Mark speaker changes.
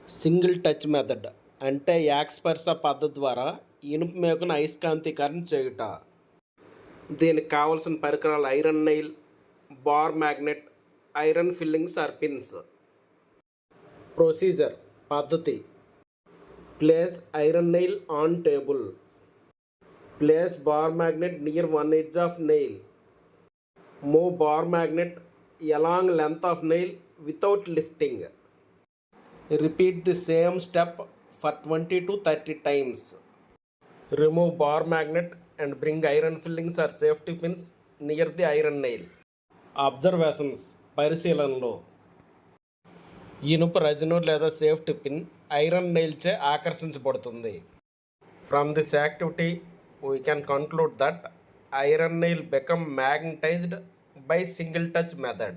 Speaker 1: Single touch method అంటే యాక్స్పర్స పద్ధతి ద్వారా ఇనుప మేకును అయస్కాంతీకరణ చేయుట. దీనికి కావలసిన పరికరాలు iron nail, bar magnet, iron filings or pins. Procedure పద్ధతి: place iron nail on table. Place bar magnet near one edge of nail. Move bar magnet along length of nail without lifting. Repeat the same step for 20 to 30 times. Remove bar magnet and bring iron fillings or safety pins near the iron nail. Observations పరిశీలనలో: ఇనుప రజను లేదా safety pin iron nail చే ఆకర్షించబడుతుంది. From this activity we can conclude that iron nail become magnetized by single touch method.